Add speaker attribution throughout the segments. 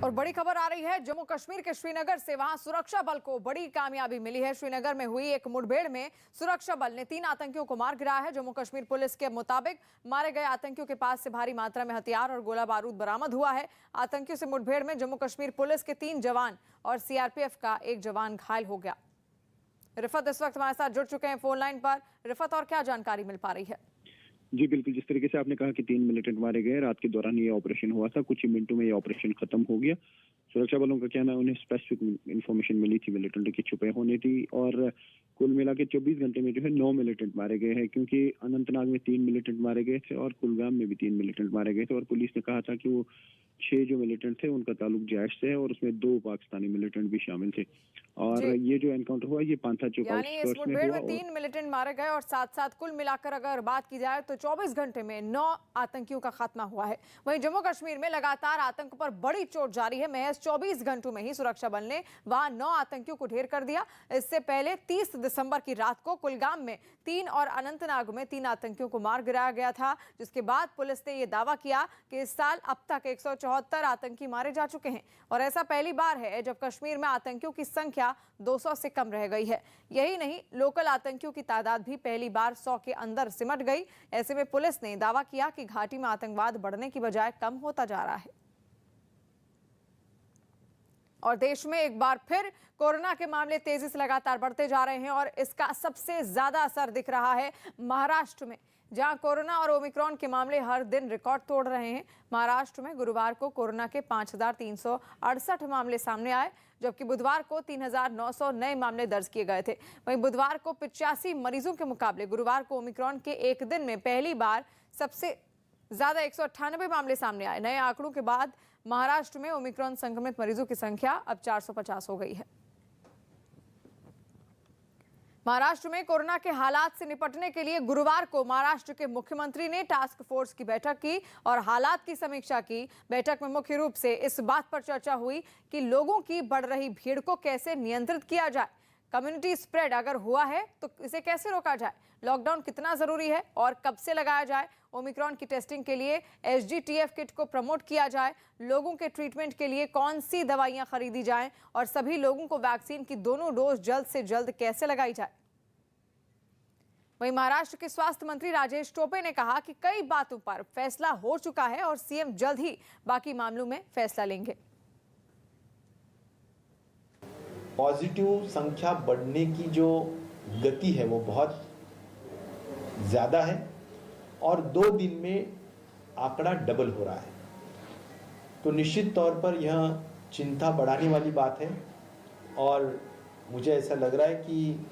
Speaker 1: और बड़ी खबर आ रही है जम्मू कश्मीर के श्रीनगर से। वहां सुरक्षा बल को बड़ी कामयाबी मिली है। श्रीनगर में हुई एक मुठभेड़ में सुरक्षा बल ने 3 आतंकियों को मार गिराया है। जम्मू कश्मीर पुलिस के मुताबिक मारे गए आतंकियों के पास से भारी मात्रा में हथियार और गोला बारूद बरामद हुआ है। आतंकियों से मुठभेड़ में जम्मू कश्मीर पुलिस के 3 जवान और सीआरपीएफ का 1 जवान घायल हो गया। रिफत इस वक्त हमारे साथ जुड़ चुके हैं फोन लाइन पर। रिफत, और क्या जानकारी मिल पा रही है?
Speaker 2: जी बिल्कुल, जिस तरीके से आपने कहा कि 3 मिलिटेंट मारे गए, रात के दौरान ये ऑपरेशन हुआ था, कुछ ही मिनटों में ये ऑपरेशन खत्म हो गया। सुरक्षा बलों का कहना है उन्हें स्पेसिफिक इन्फॉर्मेशन मिली थी मिलिटेंट के छुपे होने की, और कुल मिला के 24 घंटे में जो है 9 मिलिटेंट मारे गए हैं, क्योंकि अनंतनाग में 3 मिलिटेंट मारे गए थे और कुलगाम में भी 3 मिलिटेंट मारे गए थे। और पुलिस ने कहा था कि वो 6 जो मिलिटेंट थे उनका ताल्लुक जैश से है और उसमें 2 पाकिस्तानी मिलिटेंट भी शामिल थे। और ये जो एनकाउंटर हुआ ये पांथा चौक आउटस्कर्ट्स में हुआ।
Speaker 1: 3 मिलिटेंट मारे गए और साथ साथ कुल मिलाकर अगर बात की जाए तो 24 घंटे में 9 आतंकियों का खात्मा हुआ है। वहीं जम्मू कश्मीर में लगातार आतंक पर बड़ी चोट जारी है। महज 24 घंटों में ही सुरक्षा बल ने वहां 9 आतंकियों को ढेर कर दिया। इससे पहले 30 दिसंबर की रात को कुलगाम में 3 और अनंतनाग में 3 आतंकियों को मार गिराया गया था, जिसके बाद पुलिस ने यह दावा किया कि इस साल अब तक 174 आतंकी मारे जा चुके हैं। और ऐसा पहली बार है जब कश्मीर में आतंकियों की संख्या 200 से कम रह गई है। यही नहीं, लोकल आतंकियों की तादाद भी पहली बार 100 के अंदर सिमट गई। ऐसे में पुलिस ने दावा किया कि घाटी में आतंकवाद बढ़ने की बजाय कम होता जा रहा है। और देश में एक बार फिर कोरोना के मामले तेजी से लगातार बढ़ते जा रहे हैं और इसका सबसे ज्यादा असर दिख रहा है महाराष्ट्र में, जहां कोरोना और ओमिक्रॉन के मामले हर दिन रिकॉर्ड तोड़ रहे हैं। महाराष्ट्र में गुरुवार को कोरोना के 5368 मामले सामने आए, जबकि बुधवार को 3900 नए मामले दर्ज किए गए थे। वहीं बुधवार को 85 मरीजों के मुकाबले गुरुवार को ओमिक्रॉन के एक दिन में पहली बार सबसे ज्यादा 198 मामले सामने आए। नए आंकड़ों के बाद महाराष्ट्र में ओमिक्रॉन संक्रमित मरीजों की संख्या अब 450 हो गई है। महाराष्ट्र में कोरोना के हालात से निपटने के लिए गुरुवार को महाराष्ट्र के मुख्यमंत्री ने टास्क फोर्स की बैठक की और हालात की समीक्षा की। बैठक में मुख्य रूप से इस बात पर चर्चा हुई कि लोगों की बढ़ रही भीड़ को कैसे नियंत्रित किया जाए। कम्युनिटी स्प्रेड अगर हुआ है तो इसे कैसे रोका जाए, लॉकडाउन कितना जरूरी है और कब से लगाया जाए, ओमिक्रॉन की टेस्टिंग के लिए एसजीटीएफ किट को प्रमोट किया जाए, लोगों के ट्रीटमेंट के लिए कौन सी दवाइयां खरीदी जाएं और सभी लोगों को वैक्सीन की दोनों डोज जल्द से जल्द कैसे लगाई जाए। वहीं महाराष्ट्र के स्वास्थ्य मंत्री राजेश टोपे ने कहा कि कई बातों पर फैसला हो चुका है और सीएम जल्द ही बाकी मामलों में फैसला लेंगे।
Speaker 3: पॉजिटिव संख्या बढ़ने की जो गति है वो बहुत ज़्यादा है और 2 दिन में आंकड़ा डबल हो रहा है, तो निश्चित तौर पर यह चिंता बढ़ाने वाली बात है। और मुझे ऐसा लग रहा है कि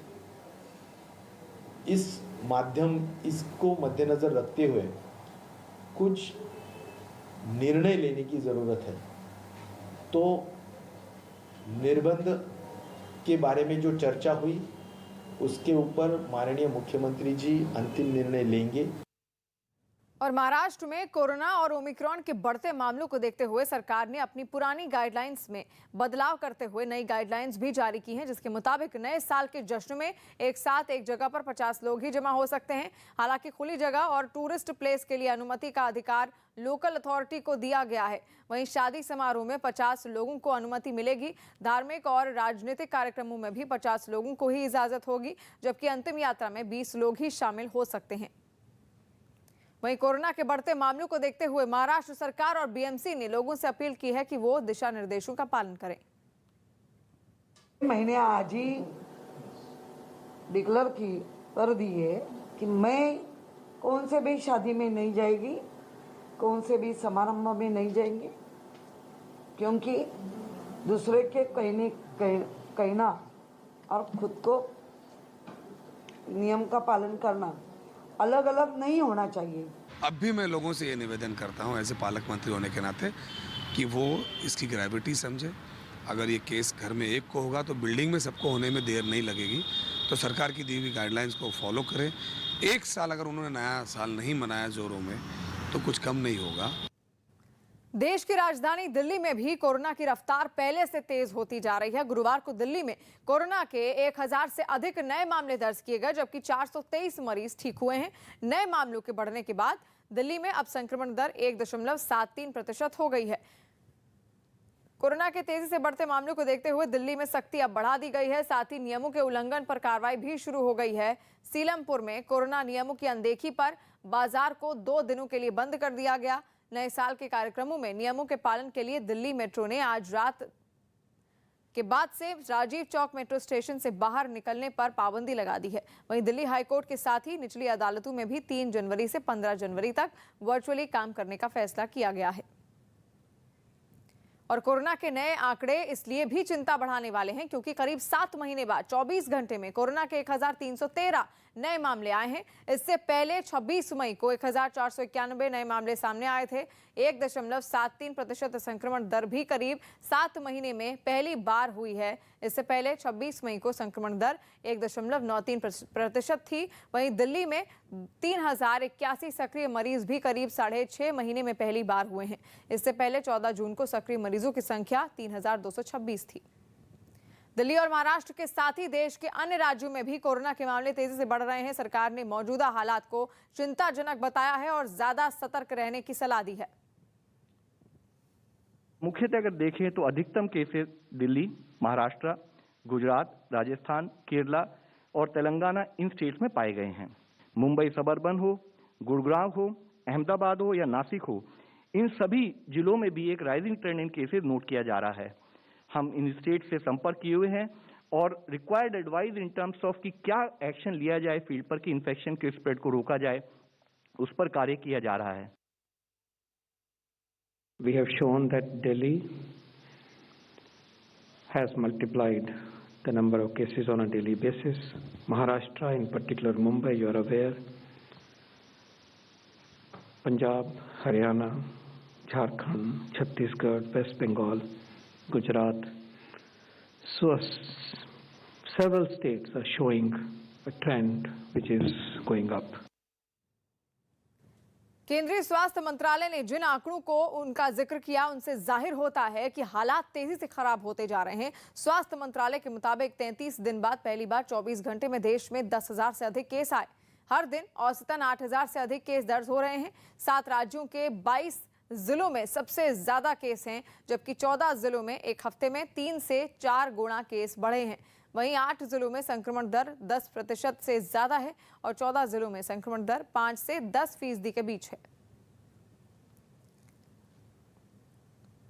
Speaker 3: इसको मद्देनज़र रखते हुए कुछ निर्णय लेने की ज़रूरत है। तो निर्बंध के बारे में जो चर्चा हुई उसके ऊपर माननीय मुख्यमंत्री जी अंतिम निर्णय लेंगे।
Speaker 1: और महाराष्ट्र में कोरोना और ओमिक्रॉन के बढ़ते मामलों को देखते हुए सरकार ने अपनी पुरानी गाइडलाइंस में बदलाव करते हुए नई गाइडलाइंस भी जारी की हैं, जिसके मुताबिक नए साल के जश्न में एक साथ एक जगह पर 50 लोग ही जमा हो सकते हैं। हालांकि खुली जगह और टूरिस्ट प्लेस के लिए अनुमति का अधिकार लोकल अथॉरिटी को दिया गया है। वहीं शादी समारोह में 50 लोगों को अनुमति मिलेगी। धार्मिक और राजनीतिक कार्यक्रमों में भी 50 लोगों को ही इजाजत होगी, जबकि अंतिम यात्रा में 20 लोग ही शामिल हो सकते हैं। वहीं कोरोना के बढ़ते मामलों को देखते हुए महाराष्ट्र सरकार और बीएमसी ने लोगों से अपील की है कि वो दिशा निर्देशों का पालन करें।
Speaker 4: मैंने आज ही डिक्लेयर कर दी है कि मैं कौन से भी शादी में नहीं जाएगी, कौन से भी समारंभ में नहीं जाएंगे, क्योंकि दूसरे के कहना और खुद को नियम का पालन करना अलग अलग नहीं होना चाहिए।
Speaker 5: अब भी मैं लोगों से ये निवेदन करता हूँ एज ए पालक मंत्री होने के नाते कि वो इसकी ग्रेविटी समझे। अगर ये केस घर में एक को होगा तो बिल्डिंग में सबको होने में देर नहीं लगेगी, तो सरकार की दी हुई गाइडलाइंस को फॉलो करें। 1 साल अगर उन्होंने नया साल नहीं मनाया जोरों में तो कुछ कम नहीं होगा।
Speaker 1: देश की राजधानी दिल्ली में भी कोरोना की रफ्तार पहले से तेज होती जा रही है। गुरुवार को दिल्ली में कोरोना के 1000 से अधिक नए मामले दर्ज किए गए, जबकि 423 मरीज ठीक हुए हैं। नए मामलों के बढ़ने के बाद दिल्ली में अब संक्रमण दर 1.73% हो गई है। कोरोना के तेजी से बढ़ते मामलों को देखते हुए दिल्ली में सख्ती अब बढ़ा दी गई है। साथ ही नियमों के उल्लंघन पर कार्रवाई भी शुरू हो गई है। सीलमपुर में कोरोना नियमों की अनदेखी पर बाजार को 2 दिनों के लिए बंद कर दिया गया। नए साल के कार्यक्रमों में नियमों के पालन के लिए दिल्ली मेट्रो ने आज रात के बाद से राजीव चौक मेट्रो स्टेशन से बाहर निकलने पर पाबंदी लगा दी है। वहीं दिल्ली हाईकोर्ट के साथ ही निचली अदालतों में भी 3 जनवरी से 15 जनवरी तक वर्चुअली काम करने का फैसला किया गया है। और कोरोना के नए आंकड़े इसलिए भी चिंता बढ़ाने वाले हैं क्योंकि करीब 7 महीने बाद 24 घंटे में कोरोना के 1313 नए मामले आए हैं। इससे पहले 26 मई को 1491 नए मामले सामने आए थे। 1.73% संक्रमण दर भी करीब 7 महीने में पहली बार हुई है। इससे पहले 26 मई को संक्रमण दर 1.93% थी। वहीं दिल्ली में 3081 सक्रिय मरीज भी करीब 6.5 महीने में पहली बार हुए हैं। इससे पहले 14 जून को सक्रिय मरीजों की संख्या 3226 थी। दिल्ली और महाराष्ट्र के साथ ही देश के अन्य राज्यों में भी कोरोना के मामले तेजी से बढ़ रहे हैं। सरकार ने मौजूदा हालात को चिंताजनक बताया है और ज्यादा सतर्क रहने की सलाह दी है।
Speaker 6: मुख्यतः अगर देखें तो अधिकतम केसेस दिल्ली, महाराष्ट्र, गुजरात, राजस्थान, केरला और तेलंगाना इन स्टेट्स में पाए गए हैं। मुंबई सबर्बन हो, गुड़गांव हो, अहमदाबाद हो या नासिक हो, इन सभी जिलों में भी एक राइजिंग ट्रेंड इन केसेस नोट किया जा रहा है। हम इन स्टेट से संपर्क किए हुए हैं और required advice in terms of कि क्या एक्शन लिया जाए फील्ड पर कि इन्फेक्शन के स्प्रेड को रोका जाए, उस पर कार्य किया जा रहा है।
Speaker 7: We have shown that Delhi has multiplied the number of cases on a daily basis. Maharashtra, in particular Mumbai, you are aware. Punjab, Haryana, Jharkhand, Chhattisgarh, West Bengal, Gujarat. So several states are showing a trend which is going up.
Speaker 1: केंद्रीय स्वास्थ्य मंत्रालय ने जिन आंकड़ों को उनका जिक्र किया उनसे जाहिर होता है कि हालात तेजी से खराब होते जा रहे हैं। स्वास्थ्य मंत्रालय के मुताबिक 33 दिन बाद पहली बार 24 घंटे में देश में 10,000 से अधिक केस आए। हर दिन औसतन 8,000 से अधिक केस दर्ज हो रहे हैं। 7 राज्यों के 22 जिलों में सबसे ज्यादा केस हैं, जबकि 14 जिलों में एक हफ्ते में 3 से 4 गुना केस बढ़े हैं। वहीं 8 जिलों में संक्रमण दर 10% से ज्यादा है और 14 जिलों में संक्रमण दर 5 से 10% के बीच है।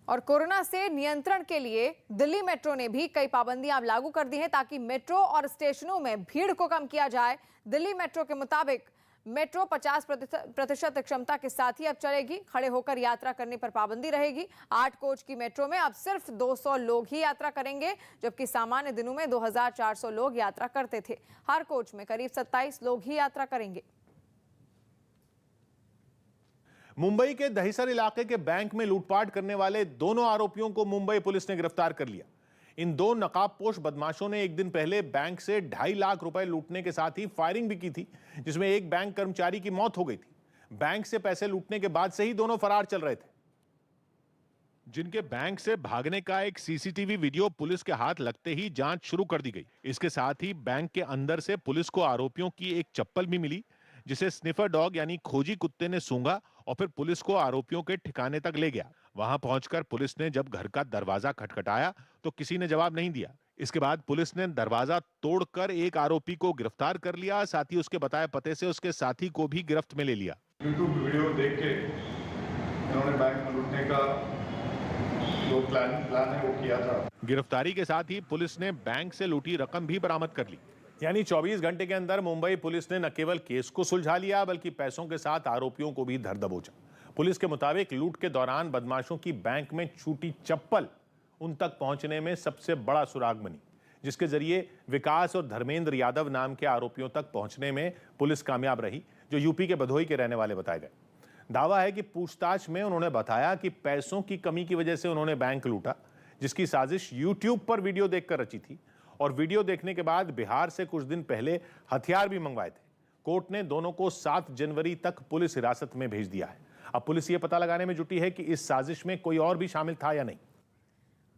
Speaker 1: और कोरोना से नियंत्रण के लिए दिल्ली मेट्रो ने भी कई पाबंदियां लागू कर दी हैं ताकि मेट्रो और स्टेशनों में भीड़ को कम किया जाए। दिल्ली मेट्रो के मुताबिक मेट्रो 50% क्षमता के साथ ही अब चलेगी। खड़े होकर यात्रा करने पर पाबंदी रहेगी। 8 कोच की मेट्रो में अब सिर्फ 200 लोग ही यात्रा करेंगे, जबकि सामान्य दिनों में 2400 लोग यात्रा करते थे। हर कोच में करीब 27 लोग ही यात्रा करेंगे।
Speaker 8: मुंबई के दहिसर इलाके के बैंक में लूटपाट करने वाले दोनों आरोपियों को मुंबई पुलिस ने गिरफ्तार कर लिया। इन 2 नकाबपोश बदमाशों ने एक दिन पहले बैंक से 2.5 लाख रुपए लूटने के साथ ही फायरिंग भी की थी, जिसमें एक बैंक कर्मचारी की मौत हो गई थी। बैंक से पैसे लूटने के बाद से ही दोनों फरार चल रहे थे। जिनके बैंक से भागने का एक सीसीटीवी वीडियो पुलिस के हाथ लगते ही जांच शुरू कर दी गई। इसके साथ ही बैंक के अंदर से पुलिस को आरोपियों की एक चप्पल भी मिली, जिसे स्निफर डॉग यानी खोजी कुत्ते ने सूंघा और फिर पुलिस को आरोपियों के ठिकाने तक ले गया। वहां पहुंचकर पुलिस ने जब घर का दरवाजा खटखटाया तो किसी ने जवाब नहीं दिया। इसके बाद पुलिस ने दरवाजा तोड़कर एक आरोपी को गिरफ्तार कर लिया। साथ ही उसके बताए पते से उसके साथी को भी गिरफ्त में ले लिया।
Speaker 9: यूट्यूब वीडियो देख के इन्होंने बैंक में लूटने का जो प्लान है वो किया था।
Speaker 8: गिरफ्तारी के साथ ही पुलिस ने बैंक से लूटी रकम भी बरामद कर ली। यानी 24 घंटे के अंदर मुंबई पुलिस ने न केवल केस को सुलझा लिया बल्कि पैसों के साथ आरोपियों को भी धर दबोचा। पुलिस के मुताबिक लूट के दौरान बदमाशों की बैंक में छूटी चप्पल उन तक पहुंचने में सबसे बड़ा सुराग बनी, जिसके जरिए विकास और धर्मेंद्र यादव नाम के आरोपियों तक पहुंचने में पुलिस कामयाब रही, जो यूपी के भदोही के रहने वाले बताए गए। दावा है कि पूछताछ में उन्होंने बताया कि पैसों की कमी की वजह से उन्होंने बैंक लूटा, जिसकी साजिश यूट्यूब पर वीडियो देखकर रची थी और वीडियो देखने के बाद बिहार से कुछ दिन पहले हथियार भी मंगवाए थे। कोर्ट ने दोनों को 7 जनवरी तक पुलिस हिरासत में भेज दिया है। अब पुलिस ये पता लगाने में जुटी है कि इस साजिश में कोई और भी शामिल था या नहीं।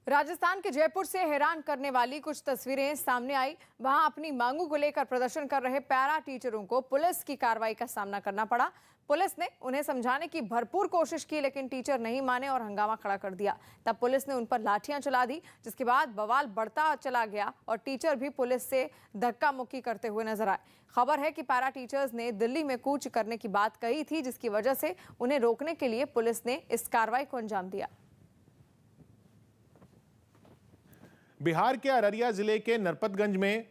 Speaker 1: राजस्थान के जयपुर से हैरान करने वाली कुछ तस्वीरें सामने आई। वहां अपनी मांगों को लेकर प्रदर्शन कर रहे पैरा टीचरों को पुलिस की कार्रवाई का सामना करना पड़ा। पुलिस ने उन्हें समझाने की भरपूर कोशिश की, लेकिन टीचर नहीं माने और हंगामा खड़ा कर दिया। तब पुलिस ने उन पर लाठियां चला दी, जिसके बाद बवाल बढ़ता चला गया और टीचर भी पुलिस से धक्का मुक्की करते हुए नजर आए। खबर है कि पैरा टीचर्स ने दिल्ली में कूच करने की बात कही थी, जिसकी वजह से उन्हें रोकने के लिए पुलिस ने इस कार्रवाई को अंजाम दिया।
Speaker 8: बिहार के अररिया जिले के नरपतगंज में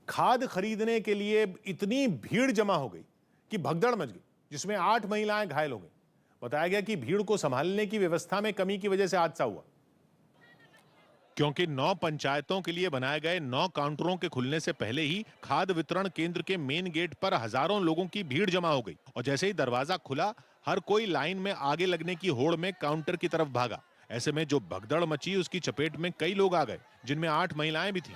Speaker 8: खाद खरीदने के लिए इतनी भीड़ जमा हो गई कि भगदड़ मच गई, जिसमें 8 महिलाएं घायल हो गईं। बताया गया कि भीड़ को संभालने की व्यवस्था में कमी की वजह से हादसा हुआ, क्योंकि 9 पंचायतों के लिए बनाए गए 9 काउंटरों के खुलने से पहले ही खाद वितरण केंद्र के मेन गेट पर हजारों लोगों की भीड़ जमा हो गई और जैसे ही दरवाजा खुला, हर कोई लाइन में आगे लगने की होड़ में काउंटर की तरफ भागा। ऐसे में जो भगदड़ मची, उसकी चपेट में कई लोग आ गए, जिनमें 8 महिलाएं भी थीं।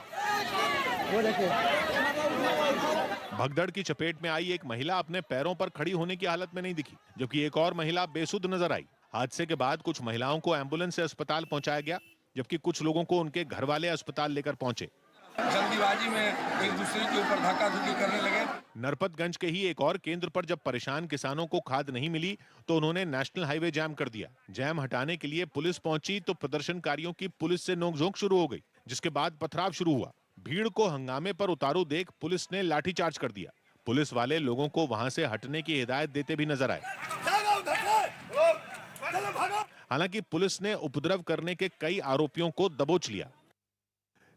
Speaker 8: भगदड़ की चपेट में आई एक महिला अपने पैरों पर खड़ी होने की हालत में नहीं दिखी, जबकि एक और महिला बेसुध नजर आई। हादसे के बाद कुछ महिलाओं को एम्बुलेंस से अस्पताल पहुंचाया गया, जबकि कुछ लोगों को उनके घर वाले अस्पताल लेकर पहुंचे।
Speaker 5: जल्दीबाजी में एक दूसरे के ऊपर धक्का-धुक्की करने लगे।
Speaker 8: नरपतगंज के ही एक और केंद्र पर जब परेशान किसानों को खाद नहीं मिली, तो उन्होंने नेशनल हाईवे जाम कर दिया। जाम हटाने के लिए पुलिस पहुंची तो प्रदर्शनकारियों की पुलिस से नोकझोंक शुरू हो गई, जिसके बाद पथराव शुरू हुआ। भीड़ को हंगामे पर उतारू देख पुलिस ने लाठीचार्ज कर दिया। पुलिस वाले लोगों को वहां से हटने की हिदायत देते भी नजर आए। हालांकि पुलिस ने उपद्रव करने के कई आरोपियों को दबोच लिया।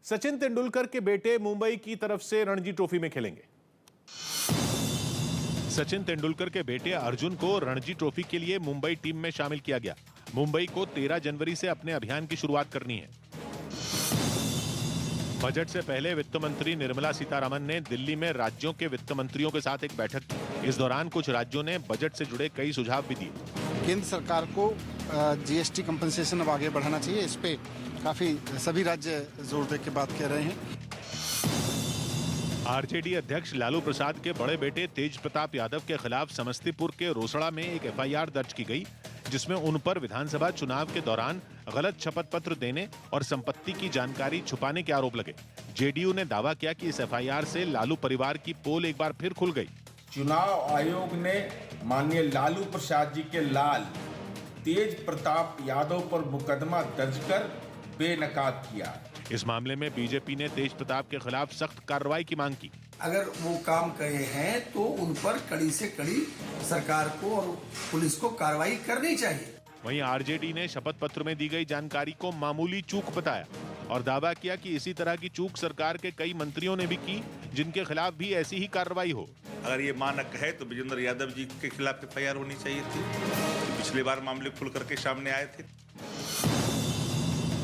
Speaker 8: सचिन तेंदुलकर के बेटे मुंबई की तरफ से रणजी ट्रॉफी में खेलेंगे। सचिन तेंदुलकर के बेटे अर्जुन को रणजी ट्रॉफी के लिए मुंबई टीम में शामिल किया गया। मुंबई को 13 जनवरी से अपने अभियान की शुरुआत करनी है। बजट से पहले वित्त मंत्री निर्मला सीतारमण ने दिल्ली में राज्यों के वित्त मंत्रियों के साथ एक बैठक की। इस दौरान कुछ राज्यों ने बजट से जुड़े कई सुझाव भी दिए।
Speaker 10: केंद्र सरकार को जीएसटी कंपनसेशन अब आगे बढ़ाना चाहिए। इस पे काफी सभी राज्य जोर दे के बात कर रहे हैं।
Speaker 8: आरजेडी अध्यक्ष लालू प्रसाद के बड़े बेटे तेज प्रताप यादव के खिलाफ समस्तीपुर के रोसड़ा में एक एफआईआर दर्ज की गई, जिसमें उन पर विधानसभा चुनाव के दौरान गलत शपथ पत्र देने और संपत्ति की जानकारी छुपाने के आरोप लगे। जेडीयू ने दावा किया कि इस एफआईआर से लालू परिवार की पोल एक बार फिर खुल गई।
Speaker 11: चुनाव आयोग ने माननीय लालू प्रसाद जी के लाल तेज प्रताप यादव पर मुकदमा दर्ज कर बेनकाब किया।
Speaker 8: इस मामले में बीजेपी ने तेज प्रताप के खिलाफ सख्त कार्रवाई की मांग की।
Speaker 12: अगर वो काम करे हैं तो उन पर कड़ी से कड़ी सरकार को और पुलिस को कार्रवाई करनी चाहिए।
Speaker 8: वहीं आरजेडी ने शपथ पत्र में दी गई जानकारी को मामूली चूक बताया और दावा किया कि इसी तरह की चूक सरकार के कई मंत्रियों ने भी की, जिनके खिलाफ भी ऐसी ही कार्रवाई हो।
Speaker 13: अगर ये मानक है तो विजेंद्र यादव जी के खिलाफ एफआईआर होनी चाहिए थी। पिछली बार मामले खुल करके सामने आए थे।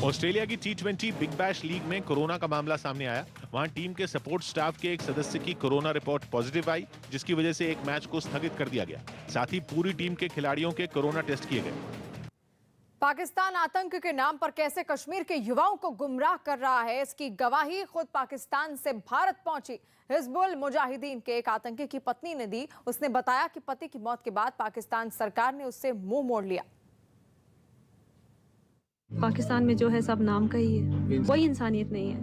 Speaker 8: ऑस्ट्रेलिया की T20 बिग बैश लीग में कोरोना का मामला सामने आया। वहां टीम के सपोर्ट स्टाफ के एक सदस्य की कोरोना रिपोर्ट पॉजिटिव आई, जिसकी वजह से एक मैच को स्थगित कर दिया गया। साथ ही पूरी टीम के खिलाड़ियों के कोरोना टेस्ट किए गए।
Speaker 1: पाकिस्तान आतंक के नाम पर कैसे कश्मीर के युवाओं को गुमराह कर रहा है, इसकी गवाही खुद पाकिस्तान से भारत पहुंची हिजबुल मुजाहिदीन के एक आतंकी की पत्नी ने दी। उसने बताया कि पति की मौत के बाद पाकिस्तान सरकार ने उससे मुंह मोड़ लिया।
Speaker 14: पाकिस्तान में जो है सब नाम का ही है, कोई इंसानियत नहीं है।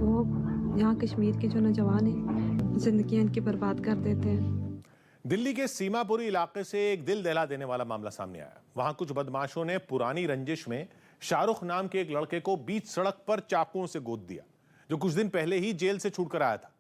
Speaker 14: वो यहाँ कश्मीर के जो नौजवान हैं जिंदगी इनकी बर्बाद कर देते हैं।
Speaker 8: दिल्ली के सीमापुरी इलाके से एक दिल दहला देने वाला मामला सामने आया। वहां कुछ बदमाशों ने पुरानी रंजिश में शाहरुख नाम के एक लड़के को बीच सड़क पर चाकुओं से गोद दिया, जो कुछ दिन पहले ही जेल से छूटकर आया था।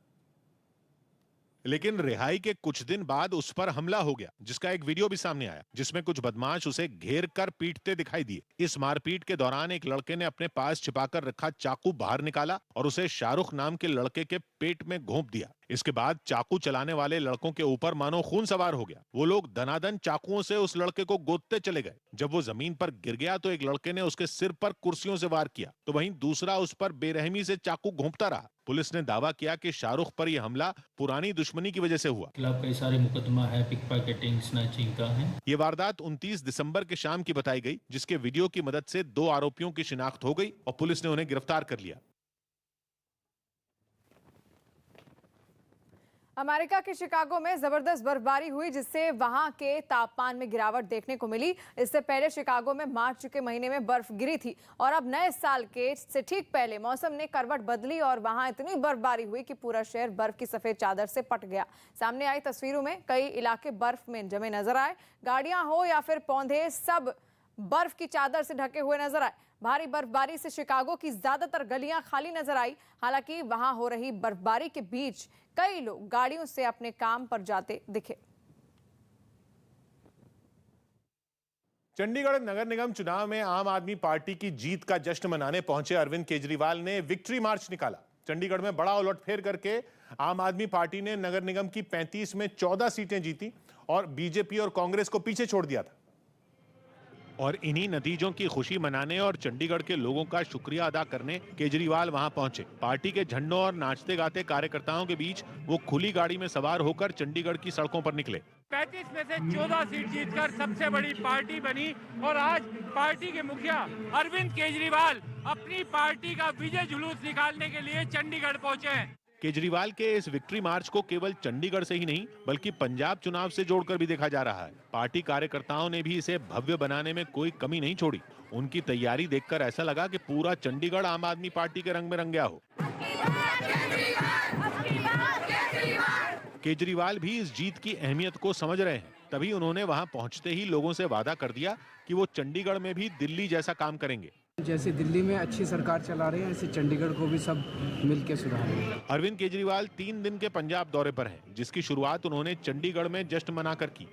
Speaker 8: लेकिन रिहाई के कुछ दिन बाद उस पर हमला हो गया, जिसका एक वीडियो भी सामने आया, जिसमें कुछ बदमाश उसे घेर कर पीटते दिखाई दिए। इस मारपीट के दौरान एक लड़के ने अपने पास छिपाकर रखा चाकू बाहर निकाला और उसे शाहरुख नाम के लड़के के पेट में घोंप दिया। इसके बाद चाकू चलाने वाले लड़कों के ऊपर मानो खून सवार हो गया। वो लोग दनादन चाकुओं से उस लड़के को गोदते चले गए। जब वो जमीन पर गिर गया तो एक लड़के ने उसके सिर पर कुर्सियों से वार किया, तो वहीं दूसरा उस पर बेरहमी से चाकू घोंपता रहा। पुलिस ने दावा किया कि शाहरुख पर यह हमला पुरानी दुश्मनी की वजह से हुआ।
Speaker 15: खिलाफ कई सारे मुकदमा है, पिक पॉकेटिंग, स्नैचिंग का है।
Speaker 8: ये वारदात 29 दिसंबर के शाम की बताई गई, जिसके वीडियो की मदद से 2 आरोपियों की शिनाख्त हो गई और पुलिस ने उन्हें गिरफ्तार कर लिया।
Speaker 1: अमेरिका के शिकागो में जबरदस्त बर्फबारी हुई जिससे वहां के तापमान में गिरावट देखने को मिली। इससे पहले शिकागो में मार्च के महीने में बर्फ गिरी थी और अब नए साल के से ठीक पहले मौसम ने करवट बदली और वहां इतनी बर्फबारी हुई कि पूरा शहर बर्फ की सफेद चादर से पट गया। सामने आई तस्वीरों में कई इलाके बर्फ में जमे नजर आए। गाड़ियां हो या फिर पौधे सब बर्फ की चादर से ढके हुए नजर आए। भारी बर्फबारी से शिकागो की ज्यादातर गलियां खाली नजर आई। हालांकि वहां हो रही बर्फबारी के बीच कई लोग गाड़ियों से अपने काम पर जाते दिखे।
Speaker 8: चंडीगढ़ नगर निगम चुनाव में आम आदमी पार्टी की जीत का जश्न मनाने पहुंचे अरविंद केजरीवाल ने विक्ट्री मार्च निकाला। चंडीगढ़ में बड़ा उलटफेर करके आम आदमी पार्टी ने नगर निगम की 35 में 14 सीटें जीती और बीजेपी और कांग्रेस को पीछे छोड़ दिया था। और इन्हीं नतीजों की खुशी मनाने और चंडीगढ़ के लोगों का शुक्रिया अदा करने केजरीवाल वहां पहुंचे। पार्टी के झंडों और नाचते गाते कार्यकर्ताओं के बीच वो खुली गाड़ी में सवार होकर चंडीगढ़ की सड़कों पर निकले।
Speaker 16: 35 में से 14 सीट जीतकर सबसे बड़ी पार्टी बनी और आज पार्टी के मुखिया अरविंद केजरीवाल अपनी पार्टी का विजय जुलूस निकालने के लिए चंडीगढ़ पहुंचे हैं।
Speaker 8: केजरीवाल के इस विक्ट्री मार्च को केवल चंडीगढ़ से ही नहीं बल्कि पंजाब चुनाव से जोड़कर भी देखा जा रहा है। पार्टी कार्यकर्ताओं ने भी इसे भव्य बनाने में कोई कमी नहीं छोड़ी। उनकी तैयारी देखकर ऐसा लगा कि पूरा चंडीगढ़ आम आदमी पार्टी के रंग में रंग गया हो। केजरीवाल भी इस जीत की अहमियत को समझ रहे हैं, तभी उन्होंने वहां पहुंचते ही लोगों से वादा कर दिया कि वो चंडीगढ़ में भी दिल्ली जैसा काम करेंगे।
Speaker 17: जैसे दिल्ली में अच्छी सरकार चला रहे हैं ऐसे चंडीगढ़ को भी सब मिलकर सुधारेंगे।
Speaker 8: अरविंद केजरीवाल 3 दिन के पंजाब दौरे पर हैं, जिसकी शुरुआत उन्होंने चंडीगढ़ में जश्न मनाकर की।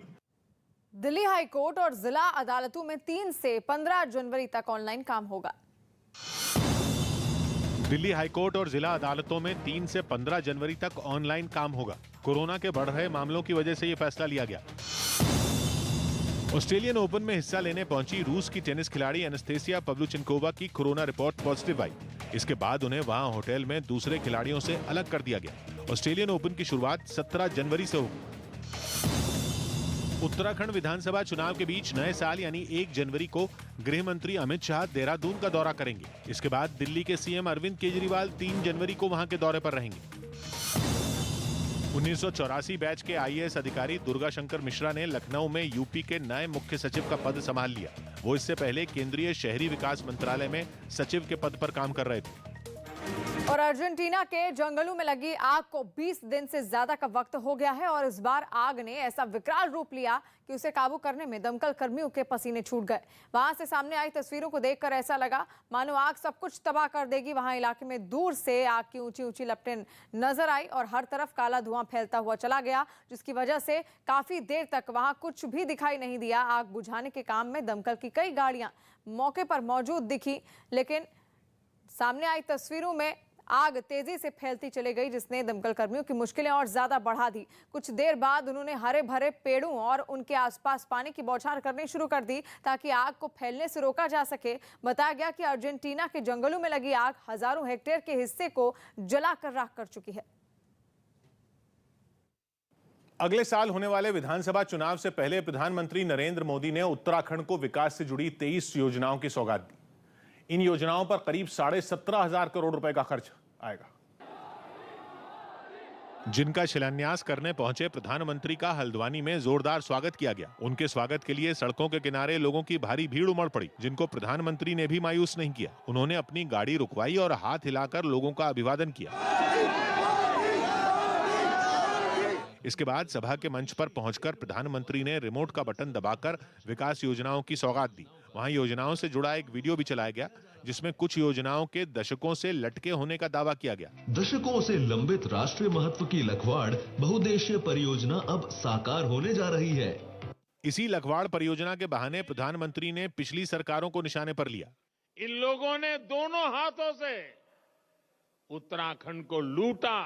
Speaker 1: दिल्ली हाई कोर्ट और जिला अदालतों में 3 से 15 जनवरी तक ऑनलाइन काम होगा।
Speaker 8: दिल्ली हाईकोर्ट और जिला अदालतों में 3 से 15 जनवरी तक ऑनलाइन काम होगा। कोरोना के बढ़ रहे मामलों की वजह से ये फैसला लिया गया। ऑस्ट्रेलियन ओपन में हिस्सा लेने पहुंची रूस की टेनिस खिलाड़ी एनास्टेसिया पवलुचेंकोवा की कोरोना रिपोर्ट पॉजिटिव आई। इसके बाद उन्हें वहां होटल में दूसरे खिलाड़ियों से अलग कर दिया गया। ऑस्ट्रेलियन ओपन की शुरुआत 17 जनवरी से होगी। उत्तराखंड विधानसभा चुनाव के बीच नए साल यानी 1 जनवरी को गृह मंत्री अमित शाह देहरादून का दौरा करेंगे। इसके बाद दिल्ली के सीएम अरविंद केजरीवाल 3 जनवरी को वहां के दौरे पर रहेंगे। 1984 बैच के आईएएस अधिकारी दुर्गा शंकर मिश्रा ने लखनऊ में यूपी के नए मुख्य सचिव का पद संभाल लिया। वो इससे पहले केंद्रीय शहरी विकास मंत्रालय में सचिव के पद पर काम कर रहे थे।
Speaker 1: और अर्जेंटीना के जंगलों में लगी आग को 20 दिन से ज्यादा का वक्त हो गया है और इस बार आग ने ऐसा विकराल रूप लिया कि उसे काबू करने में दमकल कर्मियों के पसीने छूट गए। वहां से सामने आई तस्वीरों को देखकर ऐसा लगा मानो आग सब कुछ तबाह कर देगी। वहां इलाके में दूर से आग की ऊंची ऊंची लपटें नजर आई और हर तरफ काला धुआं फैलता हुआ चला गया, जिसकी वजह से काफी देर तक वहां कुछ भी दिखाई नहीं दिया। आग बुझाने के काम में दमकल की कई गाड़ियां मौके पर मौजूद दिखी, लेकिन सामने आई तस्वीरों में आग तेजी से फैलती चली गई, जिसने दमकल कर्मियों की मुश्किलें और ज्यादा बढ़ा दी। कुछ देर बाद उन्होंने हरे भरे पेड़ों और उनके आसपास पानी की बौछार करनी शुरू कर दी ताकि आग को फैलने से रोका जा सके। बताया गया कि अर्जेंटीना के जंगलों में लगी आग हजारों हेक्टेयर के हिस्से को जलाकर राख कर चुकी है।
Speaker 8: अगले साल होने वाले विधानसभा चुनाव से पहले प्रधानमंत्री नरेंद्र मोदी ने उत्तराखंड को विकास से जुड़ी 23 योजनाओं की सौगात दी। इन योजनाओं पर करीब 17,500 करोड़ रुपए का खर्च आएगा। जिनका शिलान्यास करने पहुंचे प्रधानमंत्री का हल्द्वानी में जोरदार स्वागत किया गया। उनके स्वागत के लिए सड़कों के किनारे लोगों की भारी भीड़ उमड़ पड़ी, जिनको प्रधानमंत्री ने भी मायूस नहीं किया। उन्होंने अपनी गाड़ी रुकवाई और हाथ हिलाकर लोगों का अभिवादन किया। इसके बाद सभा के मंच पर पहुंचकर प्रधानमंत्री ने रिमोट का बटन दबाकर विकास योजनाओं की सौगात दी। वहां योजनाओं से जुड़ा एक वीडियो भी चलाया गया, जिसमें कुछ योजनाओं के दशकों से लटके होने का दावा किया गया।
Speaker 18: दशकों से लंबित राष्ट्रीय महत्व की लखवाड़ बहुउद्देशीय परियोजना अब साकार होने जा रही है।
Speaker 8: इसी लखवाड़ परियोजना के बहाने प्रधानमंत्री ने पिछली सरकारों को निशाने पर लिया।
Speaker 16: इन लोगों ने दोनों हाथों से उत्तराखंड को लूटा।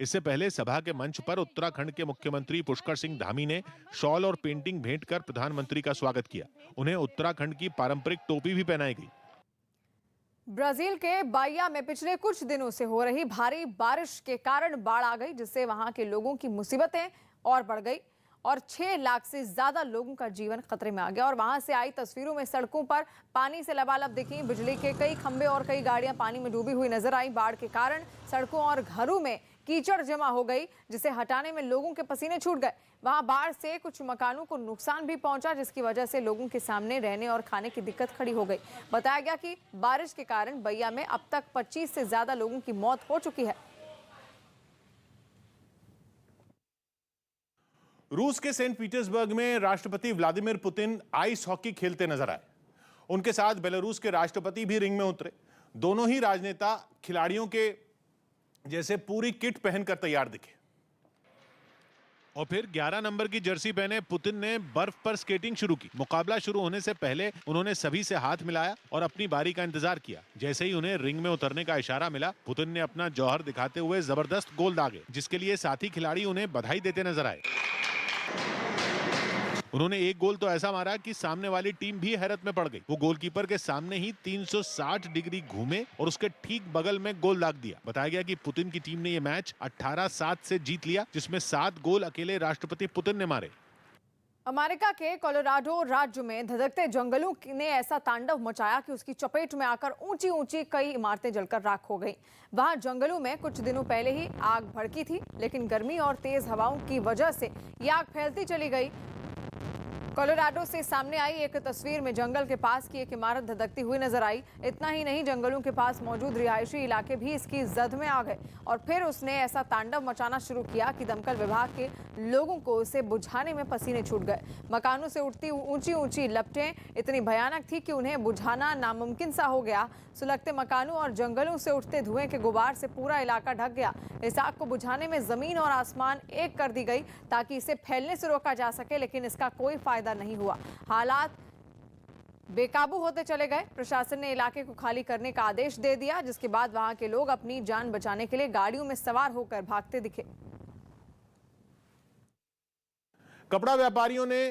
Speaker 8: इससे पहले सभा के मंच पर उत्तराखंड के मुख्यमंत्री पुष्कर सिंह धामी ने शॉल और पेंटिंग भेंट कर प्रधानमंत्री का स्वागत किया। उन्हें उत्तराखंड की पारंपरिक टोपी भी पहनाई गई।
Speaker 1: ब्राजील के बाइया में पिछले कुछ दिनों से हो रही भारी बारिश के कारण बाढ़ आ गई, जिससे वहां के लोगों की मुसीबतें और बढ़ गई और 6 लाख से ज्यादा लोगों का जीवन खतरे में आ गया। और वहां से आई तस्वीरों में सड़कों पर पानी से लबालब दिखी। बिजली के कई खंभे और कई गाड़ियां पानी में डूबी हुई नजर आई। बाढ़ के कारण सड़कों और घरों में कीचड़ जमा हो गई, जिसे हटाने में लोगों के पसीने छूट गए। वहां बाढ़ से कुछ मकानों को नुकसान भी पहुंचा, जिसकी वजह से लोगों के सामने रहने और खाने की दिक्कत खड़ी हो गई। बताया गया कि बारिश के कारण बइया में अब तक 25 से ज्यादा लोगों की मौत हो चुकी है।
Speaker 8: रूस के सेंट पीटर्सबर्ग में राष्ट्रपति व्लादिमीर पुतिन आइस हॉकी खेलते नजर आए। उनके साथ बेलारूस के राष्ट्रपति भी रिंग में उतरे। दोनों ही राजनेता खिलाड़ियों के जैसे पूरी किट पहनकर तैयार दिखे और फिर 11 नंबर की जर्सी पहने पुतिन ने बर्फ पर स्केटिंग शुरू की। मुकाबला शुरू होने से पहले उन्होंने सभी से हाथ मिलाया और अपनी बारी का इंतजार किया। जैसे ही उन्हें रिंग में उतरने का इशारा मिला, पुतिन ने अपना जौहर दिखाते हुए जबरदस्त गोल दागे, जिसके लिए साथी खिलाड़ी उन्हें बधाई देते नजर आए। उन्होंने एक गोल तो ऐसा मारा कि सामने वाली टीम भी हैरत में पड़ गई। वो गोलकीपर के सामने ही 360 डिग्री घूमे और उसके ठीक बगल में गोल दाग दिया। बताया गया कि पुतिन की टीम ने ये मैच 18-7 से जीत लिया, जिसमें 7 गोल अकेले राष्ट्रपति पुतिन ने मारे।
Speaker 1: अमेरिका के कोलोराडो राज्य में धधकते जंगलों ने ऐसा तांडव मचाया कि उसकी चपेट में आकर ऊंची ऊंची कई इमारतें जलकर राख हो गईं। वहां जंगलों में कुछ दिनों पहले ही आग भड़की थी, लेकिन गर्मी और तेज हवाओं की वजह से ये आग फैलती चली गई। कोलोराडो से सामने आई एक तस्वीर में जंगल के पास की एक इमारत धधकती हुई नजर आई। इतना ही नहीं, जंगलों के पास मौजूद रिहायशी इलाके भी इसकी जद में आ गए और फिर उसने ऐसा तांडव मचाना शुरू किया कि दमकल विभाग के लोगों को उसे बुझाने में पसीने छूट गए। मकानों से उठती ऊंची ऊंची लपटें इतनी भयानक थी कि उन्हें बुझाना नामुमकिन सा हो गया। सुलगते मकानों और जंगलों से उठते धुएं के गुबार से पूरा इलाका ढक गया। इस आग को बुझाने में जमीन और आसमान एक कर दी गई ताकि इसे फैलने से रोका जा सके, लेकिन इसका कोई फायदा नहीं हुआ। हालात बेकाबू होते चले गए। प्रशासन ने इलाके को खाली करने का आदेश दे दिया, जिसके बाद वहां के लोग अपनी जान बचाने के लिए गाड़ियों में सवार होकर भागते दिखे।
Speaker 8: कपड़ा व्यापारियों ने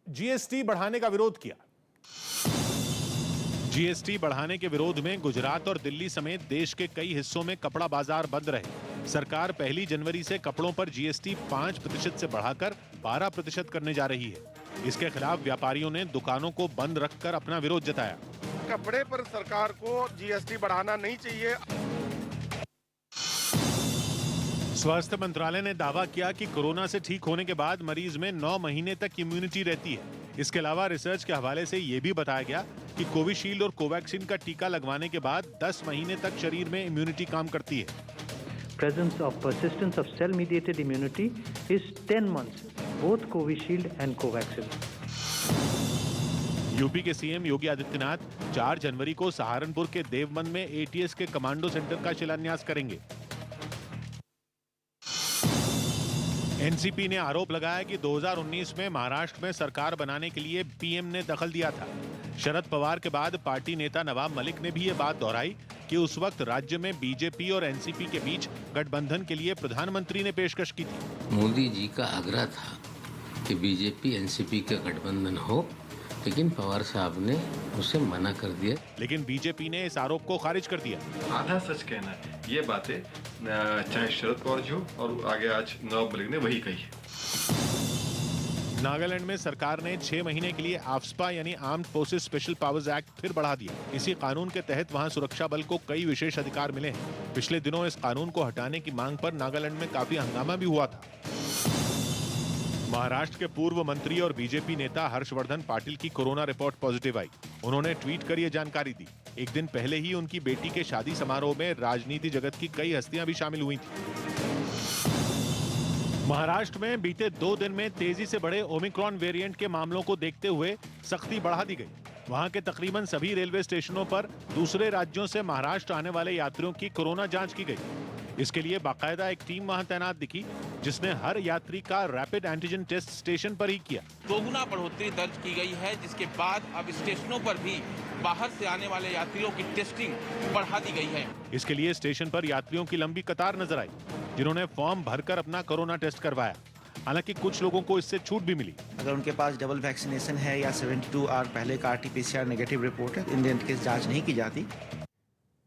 Speaker 8: जीएसटी बढ़ाने का विरोध किया। जीएसटी बढ़ाने के विरोध में गुजरात और दिल्ली समेत देश के कई हिस्सों में कपड़ा बाजार बंद रहे। सरकार 1 जनवरी से कपड़ों पर जीएसटी 5% से बढ़ाकर 12% करने जा रही है। इसके खिलाफ व्यापारियों ने दुकानों को बंद रखकर अपना विरोध जताया।
Speaker 19: कपड़े पर सरकार को जीएसटी बढ़ाना नहीं चाहिए।
Speaker 8: स्वास्थ्य मंत्रालय ने दावा किया कि कोरोना से ठीक होने के बाद मरीज में 9 महीने तक इम्यूनिटी रहती है। इसके अलावा रिसर्च के हवाले से ये भी बताया गया कि कोविशील्ड और कोवैक्सीन का टीका लगवाने के बाद 10 महीने तक शरीर में इम्यूनिटी काम करती है।
Speaker 6: Presence of persistence of cell-mediated immunity is 10 months, both Covishield and Covaxin.
Speaker 8: UP के सीएम योगी आदित्यनाथ 4 जनवरी को सहारनपुर के देवबंद में एटीएस के कमांडो सेंटर का शिलान्यास करेंगे। एनसीपी ने आरोप लगाया कि 2019 में महाराष्ट्र में सरकार बनाने के लिए पीएम ने दखल दिया था। शरद पवार के बाद पार्टी नेता नवाब मलिक ने भी ये बात दोहराई कि उस वक्त राज्य में बीजेपी और एनसीपी के बीच गठबंधन के लिए प्रधानमंत्री ने पेशकश की थी।
Speaker 20: मोदी जी का आग्रह था कि बीजेपी एनसीपी का गठबंधन हो, लेकिन पवार साहब ने उसे मना कर दिया।
Speaker 8: लेकिन बीजेपी ने इस आरोप को खारिज कर दिया।
Speaker 21: आधा सच कहना है, ये बातें चाहे शरद पवार जी हो और आगे आज नवाब मलिक ने वही कही है।
Speaker 8: नागालैंड में सरकार ने 6 महीने के लिए आफ्स्पा यानी armed forces special powers act फिर बढ़ा दिया। इसी कानून के तहत वहां सुरक्षा बल को कई विशेष अधिकार मिले हैं। पिछले दिनों इस कानून को हटाने की मांग पर नागालैंड में काफी हंगामा भी हुआ था। महाराष्ट्र के पूर्व मंत्री और बीजेपी नेता हर्षवर्धन पाटिल की कोरोना रिपोर्ट पॉजिटिव आई। उन्होंने ट्वीट कर ये जानकारी दी। एक दिन पहले ही उनकी बेटी के शादी समारोह में राजनीति जगत की कई हस्तियां भी शामिल हुई थी। महाराष्ट्र में बीते 2 दिन में तेजी से बढ़े ओमिक्रॉन वेरिएंट के मामलों को देखते हुए सख्ती बढ़ा दी गई। वहां के तकरीबन सभी रेलवे स्टेशनों पर दूसरे राज्यों से महाराष्ट्र आने वाले यात्रियों की कोरोना जांच की गई। इसके लिए बाकायदा एक टीम वहां तैनात दिखी, जिसने हर यात्री का रैपिड एंटीजन टेस्ट स्टेशन पर ही किया।
Speaker 22: दोगुना बढ़ोतरी दर्ज की गई है, जिसके बाद अब स्टेशनों पर भी बाहर से आने वाले यात्रियों की टेस्टिंग बढ़ा दी गई है।
Speaker 8: इसके लिए स्टेशन पर यात्रियों की लंबी कतार नजर आई, जिन्होंने फॉर्म भरकर अपना कोरोना टेस्ट करवाया। हालांकि कुछ लोगों को इससे छूट भी मिली।
Speaker 23: अगर उनके पास डबल वैक्सीनेशन है या 72 आवर पहले का RT-PCR नेगेटिव रिपोर्ट है, इन केस जांच नहीं की जाती।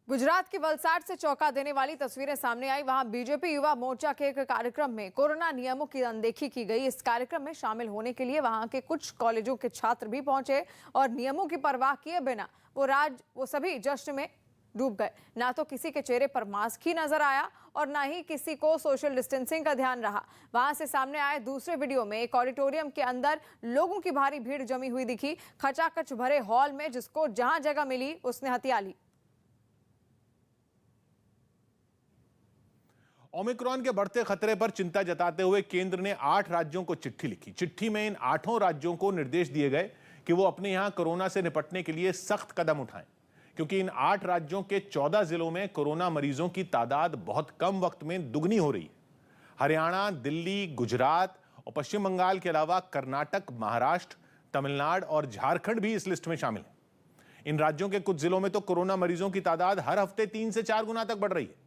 Speaker 1: गुजरात के वलसाड से चौंका देने वाली तस्वीरें सामने आई। वहां बीजेपी युवा मोर्चा के एक कार्यक्रम में कोरोना नियमों की अनदेखी की गई। इस कार्यक्रम में शामिल होने के लिए वहां के कुछ कॉलेजों के छात्र भी पहुंचे और नियमों की परवाह किए बिना वो सभी जश्न में डूब गए। ना तो किसी के चेहरे पर मास्क ही नजर आया और ना ही किसी को सोशल डिस्टेंसिंग का ध्यान रहा। वहां से सामने आए दूसरे वीडियो में एक ऑडिटोरियम के अंदर लोगों की भारी भीड़ जमी हुई दिखी। खचाखच भरे हॉल में जिसको जहां जगह मिली उसने हथिया ली।
Speaker 8: ओमिक्रॉन के बढ़ते खतरे पर चिंता जताते हुए केंद्र ने 8 राज्यों को चिट्ठी लिखी। चिट्ठी में इन 8 राज्यों को निर्देश दिए गए कि वो अपने यहां कोरोना से निपटने के लिए सख्त कदम उठाएं, क्योंकि इन 8 राज्यों के 14 जिलों में कोरोना मरीजों की तादाद बहुत कम वक्त में दुगनी हो रही है। हरियाणा, दिल्ली, गुजरात और पश्चिम बंगाल के अलावा कर्नाटक, महाराष्ट्र, तमिलनाडु और झारखंड भी इस लिस्ट में शामिल हैं। इन राज्यों के कुछ जिलों में तो कोरोना मरीजों की तादाद हर हफ्ते 3 से 4 गुना तक बढ़ रही है।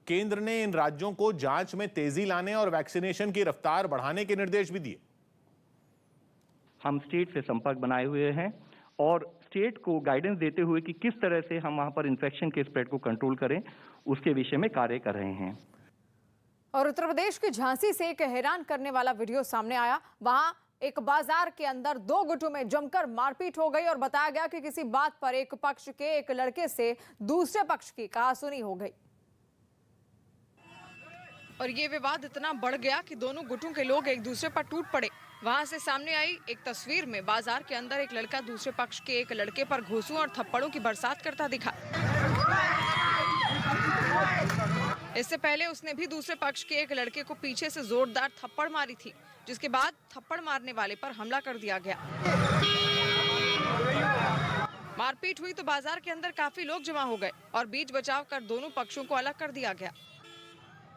Speaker 8: केंद्र ने इन राज्यों को जांच में तेजी लाने और वैक्सीनेशन की रफ्तार बढ़ाने के निर्देश भी दिए।
Speaker 6: हम स्टेट से संपर्क बनाए हुए हैं और स्टेट को गाइडेंस देते हुए कि किस तरह से हम वहां पर इन्फेक्शन के स्प्रेड को कंट्रोल करें, उसके विषय में कार्य कर रहे हैं।
Speaker 1: और उत्तर प्रदेश के झांसी से एक हैरान करने वाला वीडियो सामने आया। वहां एक बाजार के अंदर 2 गुटों में जमकर मारपीट हो गई और बताया गया कि किसी बात पर एक पक्ष के एक लड़के से दूसरे पक्ष की कहासुनी हो गई और ये विवाद इतना बढ़ गया कि दोनों गुटों के लोग एक दूसरे पर टूट पड़े। वहां से सामने आई एक तस्वीर में बाजार के अंदर एक लड़का दूसरे पक्ष के एक लड़के पर घूंसों और थप्पड़ों की बरसात करता दिखा। इससे पहले उसने भी दूसरे पक्ष के एक लड़के को पीछे से जोरदार थप्पड़ मारी थी, जिसके बाद थप्पड़ मारने वाले पर हमला कर दिया गया। मारपीट हुई तो बाजार के अंदर काफी लोग जमा हो गए और बीच बचाव कर दोनों पक्षों को अलग कर दिया गया।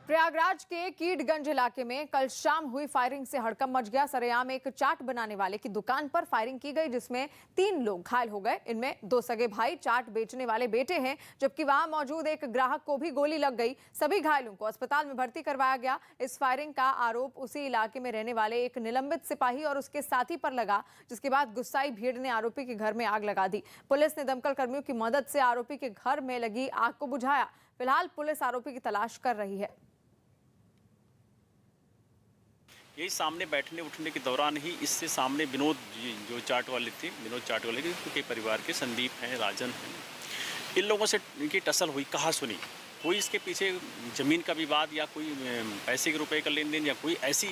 Speaker 1: प्रयागराज के कीटगंज इलाके में कल शाम हुई फायरिंग से हड़कंप मच गया। सरेआम एक चाट बनाने वाले की दुकान पर फायरिंग की गई, जिसमें 3 लोग घायल हो गए। इनमें 2 सगे भाई चाट बेचने वाले बेटे हैं, जबकि वहां मौजूद एक ग्राहक को भी गोली लग गई। सभी घायलों को अस्पताल में भर्ती करवाया गया। इस फायरिंग का आरोप उसी इलाके में रहने वाले एक निलंबित सिपाही और उसके साथी पर लगा, जिसके बाद गुस्साई भीड़ ने आरोपी के घर में आग लगा दी। पुलिस ने दमकल कर्मियों की मदद से आरोपी के घर में लगी आग को बुझाया। फिलहाल पुलिस आरोपी की तलाश कर रही है।
Speaker 2: यही सामने बैठने उठने के दौरान ही इससे सामने विनोद जी जो चाट वाले थे, विनोद चाट वाले के परिवार के संदीप हैं, राजन हैं, इन लोगों से इनकी टसल हुई, कहा सुनी कोई इसके पीछे ज़मीन का विवाद या कोई पैसे के रुपए का लेन देन या कोई ऐसी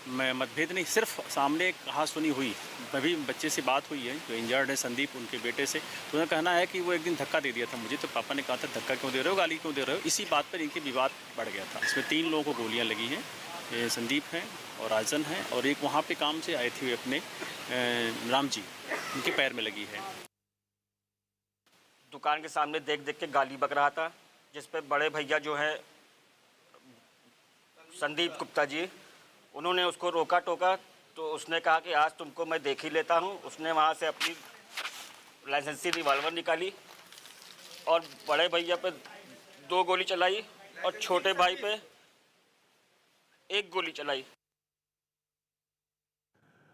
Speaker 2: मतभेद नहीं, सिर्फ सामने कहा सुनी हुई। अभी बच्चे से बात हुई है जो इंजर्ड है संदीप, उनके बेटे से, तो उन्हें कहना है कि वो एक दिन धक्का दे दिया था मुझे, तो पापा ने कहा था धक्का क्यों दे रहे हो, गाली क्यों दे रहे हो। इसी बात पर इनके विवाद बढ़ गया था। इसमें 3 लोगों को गोलियाँ लगी हैं, संदीप हैं और राजन हैं, और एक वहाँ पे काम से आए थे अपने राम जी, उनके पैर में लगी है।
Speaker 3: दुकान के सामने देख देख के गाली बक रहा था, जिस पे बड़े भैया जो है संदीप गुप्ता जी, उन्होंने उसको रोका टोका, तो उसने कहा कि आज तुमको मैं देख ही लेता हूँ। उसने वहाँ से अपनी लाइसेंसी रिवॉल्वर निकाली और बड़े भैया पे 2 गोली चलाई और छोटे भाई पे 1 गोली चलाई।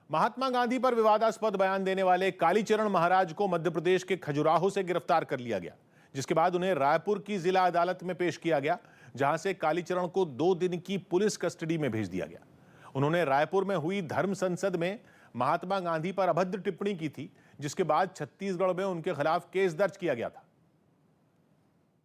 Speaker 8: महात्मा गांधी पर विवादास्पद बयान देने वाले कालीचरण महाराज को मध्य प्रदेश के खजुराहो से गिरफ्तार कर लिया गया, जिसके बाद उन्हें रायपुर की जिला अदालत में पेश किया गया, जहां से कालीचरण को 2 दिन की पुलिस कस्टडी में भेज दिया गया। उन्होंने रायपुर में हुई धर्म संसद में महात्मा गांधी पर अभद्र टिप्पणी की थी, जिसके बाद छत्तीसगढ़ में उनके खिलाफ केस दर्ज किया गया था।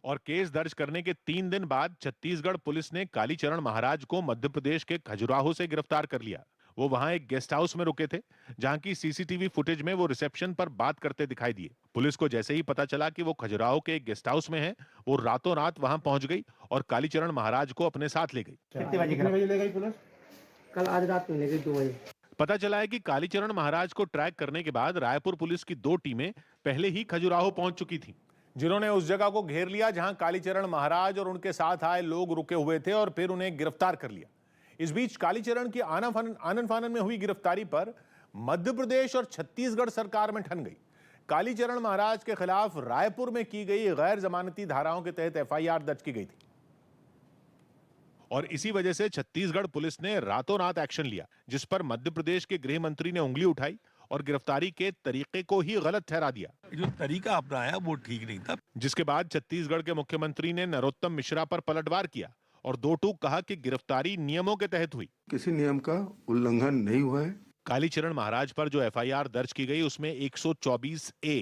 Speaker 8: और केस दर्ज करने के 3 दिन बाद छत्तीसगढ़ पुलिस ने कालीचरण महाराज को मध्य प्रदेश के खजुराहो से गिरफ्तार कर लिया। वो वहां एक गेस्ट हाउस में रुके थे, जहां की सीसीटीवी फुटेज में वो रिसेप्शन पर बात करते दिखाई दिए। पुलिस को जैसे ही पता चला कि वो खजुराहो के एक गेस्ट हाउस में हैं, वो रातों रात वहां पहुंच गई और कालीचरण महाराज को अपने साथ ले गई।
Speaker 17: कितने बजे ले गई पुलिस? कल आज रात में ले गई 2 बजे।
Speaker 8: पता चला है कि कालीचरण महाराज को ट्रैक करने के बाद रायपुर पुलिस की 2 टीमें पहले ही खजुराहो पहुंच चुकी थी, जिन्होंने उस जगह को घेर लिया जहां कालीचरण महाराज और उनके साथ आए लोग रुके हुए थे और फिर उन्हें गिरफ्तार कर लिया। इस बीच कालीचरण की आनन फानन में हुई गिरफ्तारी पर मध्य प्रदेश और छत्तीसगढ़ सरकार में ठन गई। कालीचरण महाराज के खिलाफ रायपुर में की गई गैर जमानती धाराओं के तहत एफआईआर दर्ज की गई थी और इसी वजह से छत्तीसगढ़ पुलिस ने रातों रात एक्शन लिया, जिस पर मध्य प्रदेश के गृह मंत्री ने उंगली उठाई और गिरफ्तारी के तरीके को ही गलत ठहरा दिया।
Speaker 4: जो तरीका अपनाया वो ठीक नहीं था।
Speaker 8: जिसके बाद छत्तीसगढ़ के मुख्यमंत्री ने नरोत्तम मिश्रा पर पलटवार किया और 2 टूक कहा कि गिरफ्तारी नियमों के तहत हुई,
Speaker 24: किसी नियम का उल्लंघन नहीं हुआ है।
Speaker 8: कालीचरण महाराज पर जो एफआईआर दर्ज की गई उसमें 124A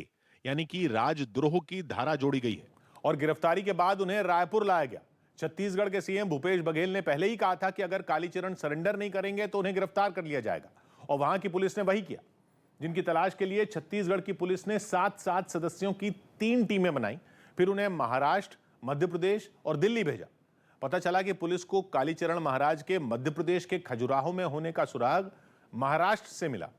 Speaker 8: यानी कि राजद्रोह की धारा जोड़ी गई है और गिरफ्तारी के बाद उन्हें रायपुर लाया गया। छत्तीसगढ़ के सीएम भूपेश बघेल ने पहले ही कहा था कि अगर कालीचरण सरेंडर नहीं करेंगे तो उन्हें गिरफ्तार कर लिया जाएगा, और वहां की पुलिस ने वही किया। जिनकी तलाश के लिए छत्तीसगढ़ की पुलिस ने 7 सदस्यों की 3 टीमें बनाई, फिर उन्हें महाराष्ट्र, मध्य प्रदेश और दिल्ली भेजा। पता चला कि पुलिस को कालीचरण महाराज के मध्य प्रदेश के खजुराहो में होने का सुराग महाराष्ट्र से मिला,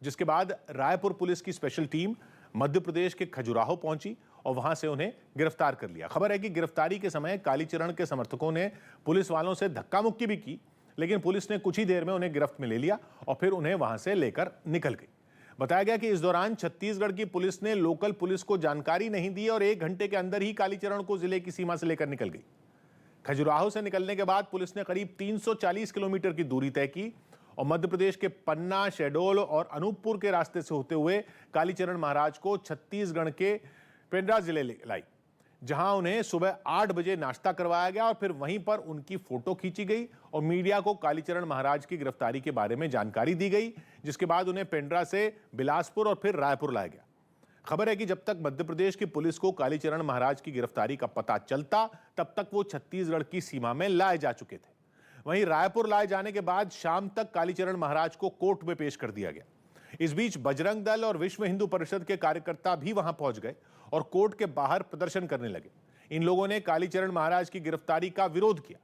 Speaker 8: जिसके बाद रायपुर पुलिस की स्पेशल टीम मध्य प्रदेश के खजुराहो पहुंची और वहां से उन्हें गिरफ्तार कर लिया। खबर है कि गिरफ्तारी के समय कालीचरण के समर्थकों ने पुलिस वालों से धक्का मुक्की भी की, लेकिन पुलिस ने कुछ ही देर में उन्हें गिरफ्त में ले लिया और फिर उन्हें वहां से लेकर निकल गई। बताया गया कि इस दौरान छत्तीसगढ़ की पुलिस ने लोकल पुलिस को जानकारी नहीं दी और 1 घंटे के अंदर ही कालीचरण को जिले की सीमा से लेकर निकल गई। खजुराहो से निकलने के बाद पुलिस ने करीब 340 किलोमीटर की दूरी तय की और मध्य प्रदेश के पन्ना, शहडोल और अनूपपुर के रास्ते से होते हुए कालीचरण महाराज को छत्तीसगढ़ के पेंड्रा जिले लाई, जहां उन्हें सुबह 8 बजे नाश्ता करवाया गया और फिर वहीं पर उनकी फोटो खींची गई और मीडिया को कालीचरण महाराज की गिरफ्तारी के बारे में जानकारी दी गई, जिसके बाद उन्हें पेंड्रा से बिलासपुर और फिर रायपुर लाया गया। खबर है कि जब तक मध्य प्रदेश की पुलिस को कालीचरण महाराज की गिरफ्तारी का पता चलता, तब तक वो छत्तीसगढ़ की सीमा में लाए जा चुके थे। वहीं रायपुर लाए जाने के बाद शाम तक कालीचरण महाराज को कोर्ट में पेश कर दिया गया। इस बीच बजरंग दल और विश्व हिंदू परिषद के कार्यकर्ता भी वहां पहुंच गए और कोर्ट के बाहर प्रदर्शन करने लगे। इन लोगों ने कालीचरण महाराज की गिरफ्तारी का विरोध किया।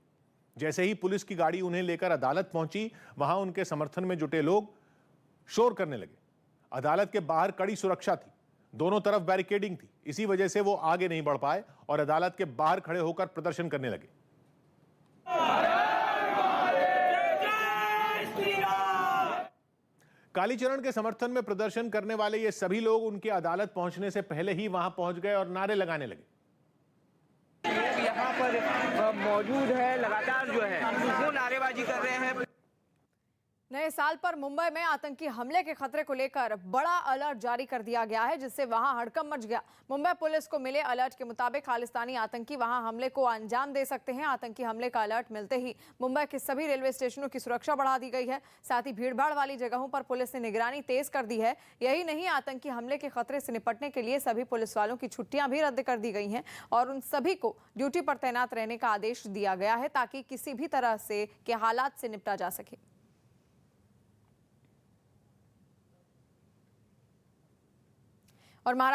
Speaker 8: जैसे ही पुलिस की गाड़ी उन्हें लेकर अदालत पहुंची, वहां उनके समर्थन में जुटे लोग शोर करने लगे। अदालत के बाहर कड़ी सुरक्षा थी, दोनों तरफ बैरिकेडिंग थी। इसी वजह से वो आगे नहीं बढ़ पाए और अदालत के बाहर खड़े होकर प्रदर्शन करने लगे। कालीचरण के समर्थन में प्रदर्शन करने वाले ये सभी लोग उनके अदालत पहुंचने से पहले ही वहां पहुंच गए और नारे लगाने लगे।
Speaker 5: यहाँ पर मौजूद है, लगातार जो है वो नारेबाजी कर रहे हैं।
Speaker 1: नए साल पर मुंबई में आतंकी हमले के खतरे को लेकर बड़ा अलर्ट जारी कर दिया गया है, जिससे वहां हड़कंप मच गया। मुंबई पुलिस को मिले अलर्ट के मुताबिक खालिस्तानी आतंकी वहां हमले को अंजाम दे सकते हैं। आतंकी हमले का अलर्ट मिलते ही मुंबई के सभी रेलवे स्टेशनों की सुरक्षा बढ़ा दी गई है। साथ ही भीड़भाड़ वाली जगहों पर पुलिस ने निगरानी तेज कर दी है। यही नहीं, आतंकी हमले के खतरे से निपटने के लिए सभी पुलिस वालों की छुट्टियां भी रद्द कर दी गई हैं और उन सभी को ड्यूटी पर तैनात रहने का आदेश दिया गया है, ताकि किसी भी तरह से के हालात से निपटा जा सके। और महाराष्ट्र